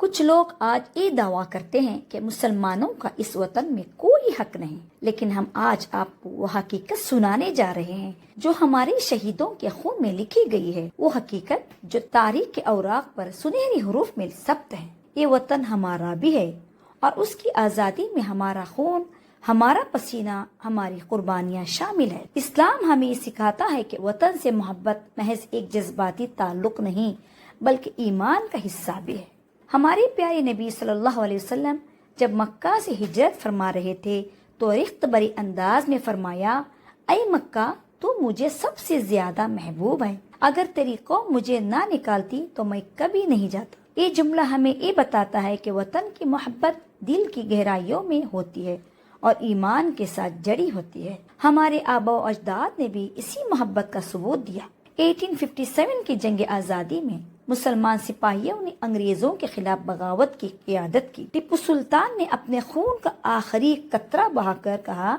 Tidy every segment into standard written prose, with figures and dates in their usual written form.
کچھ لوگ آج یہ دعویٰ کرتے ہیں کہ مسلمانوں کا اس وطن میں کوئی حق نہیں، لیکن ہم آج آپ کو وہ حقیقت سنانے جا رہے ہیں جو ہمارے شہیدوں کے خون میں لکھی گئی ہے، وہ حقیقت جو تاریخ کے اوراق پر سنہری حروف میں ثبت ہے۔ یہ وطن ہمارا بھی ہے اور اس کی آزادی میں ہمارا خون، ہمارا پسینہ، ہماری قربانیاں شامل ہے۔ اسلام ہمیں یہ سکھاتا ہے کہ وطن سے محبت محض ایک جذباتی تعلق نہیں بلکہ ایمان کا حصہ بھی ہے۔ ہمارے پیارے نبی صلی اللہ علیہ وسلم جب مکہ سے ہجرت فرما رہے تھے تو رخت بری انداز میں فرمایا، اے مکہ، تو مجھے سب سے زیادہ محبوب ہے، اگر تیری قوم مجھے نہ نکالتی تو میں کبھی نہیں جاتا۔ یہ جملہ ہمیں یہ بتاتا ہے کہ وطن کی محبت دل کی گہرائیوں میں ہوتی ہے اور ایمان کے ساتھ جڑی ہوتی ہے۔ ہمارے آباء و اجداد نے بھی اسی محبت کا ثبوت دیا۔ 1857 کی جنگ آزادی میں مسلمان سپاہیوں نے انگریزوں کے خلاف بغاوت کی قیادت کی۔ ٹیپو سلطان نے اپنے خون کا آخری قطرہ بہا کر کہا،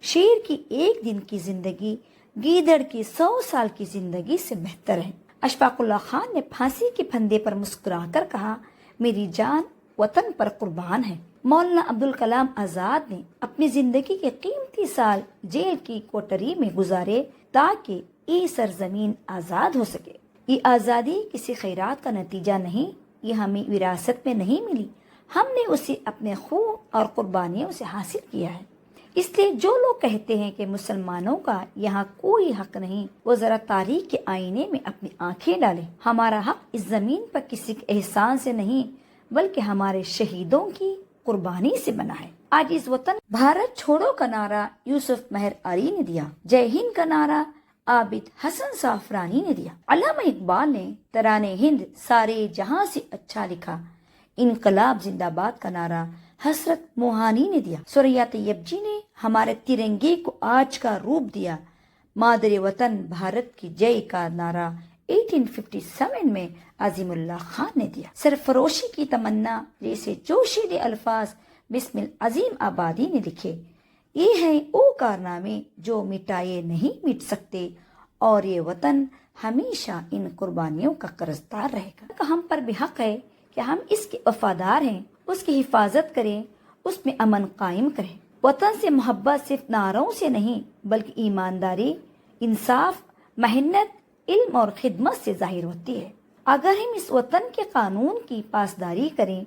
شیر کی ایک دن کی زندگی گیدڑ کی 100 سال کی زندگی سے بہتر ہے۔ اشفاق اللہ خان نے پھانسی کے پھندے پر مسکرا کر کہا، میری جان وطن پر قربان ہے۔ مولانا عبدالکلام آزاد نے اپنی زندگی کے قیمتی سال جیل کی کوٹری میں گزارے تاکہ یہ سرزمین آزاد ہو سکے۔ یہ آزادی کسی خیرات کا نتیجہ نہیں، یہ ہمیں وراثت میں نہیں ملی، ہم نے اسے اپنے خون اور قربانیوں سے حاصل کیا ہے۔ اس لیے جو لوگ کہتے ہیں کہ مسلمانوں کا یہاں کوئی حق نہیں، وہ ذرا تاریخ کے آئینے میں اپنی آنکھیں ڈالیں۔ ہمارا حق اس زمین پر کسی کے احسان سے نہیں بلکہ ہمارے شہیدوں کی قربانی سے بنا ہے۔ آج اس وطن بھارت چھوڑو کا نعرہ یوسف مہر علی نے دیا، جے ہند کا نعرہ عابد حسن زعفرانی نے دیا، علامہ اقبال نے ترانے ہند سارے جہاں سے اچھا لکھا، انقلاب زندہ باد کا نعرہ حسرت موہانی نے دیا، سوریا طیب جی نے ہمارے ترنگے کو آج کا روپ دیا، مادر وطن بھارت کی جے کا نعرہ 1857 میں عظیم اللہ خان نے دیا۔ سرفروشی کی تمنا جیسے جوشیلے الفاظ بسم العظیم آبادی نے لکھے، یہ ہیں وہ کارنامے جو مٹائے نہیں مٹ سکتے اور یہ وطن ہمیشہ ان قربانیوں کا قرضدار رہے گا۔ ہم پر بھی حق ہے کہ ہم اس کے وفادار ہیں، اس کی حفاظت کریں، اس میں امن قائم کریں۔ وطن سے محبت صرف نعروں سے نہیں بلکہ ایمانداری، انصاف، محنت، علم اور خدمت سے ظاہر ہوتی ہے۔ اگر ہم اس وطن کے قانون کی پاسداری کریں،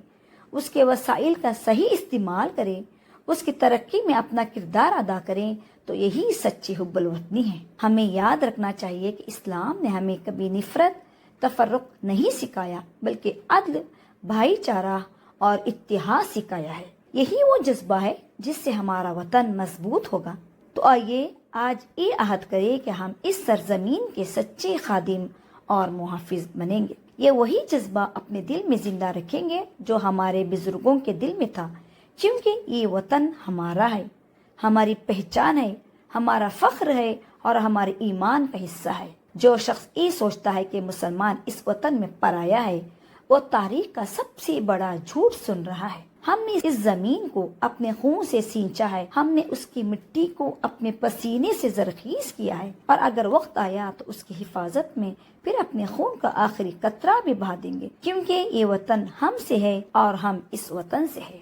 اس کے وسائل کا صحیح استعمال کریں، اس کی ترقی میں اپنا کردار ادا کریں تو یہی سچی حب الوطنی ہے۔ ہمیں یاد رکھنا چاہیے کہ اسلام نے ہمیں کبھی نفرت، تفرق نہیں سکھایا بلکہ عدل، بھائی چارہ اور اتحاد سکھایا ہے۔ یہی وہ جذبہ ہے جس سے ہمارا وطن مضبوط ہوگا۔ تو آئیے آج یہ عہد کریں کہ ہم اس سرزمین کے سچے خادم اور محافظ بنیں گے۔ یہ وہی جذبہ اپنے دل میں زندہ رکھیں گے جو ہمارے بزرگوں کے دل میں تھا، کیونکہ یہ وطن ہمارا ہے، ہماری پہچان ہے، ہمارا فخر ہے اور ہمارے ایمان کا حصہ ہے۔ جو شخص یہ سوچتا ہے کہ مسلمان اس وطن میں پرایا ہے، وہ تاریخ کا سب سے بڑا جھوٹ سن رہا ہے۔ ہم نے اس زمین کو اپنے خون سے سینچا ہے، ہم نے اس کی مٹی کو اپنے پسینے سے زرخیز کیا ہے، اور اگر وقت آیا تو اس کی حفاظت میں پھر اپنے خون کا آخری قطرہ بھی بہا دیں گے، کیونکہ یہ وطن ہم سے ہے اور ہم اس وطن سے ہے۔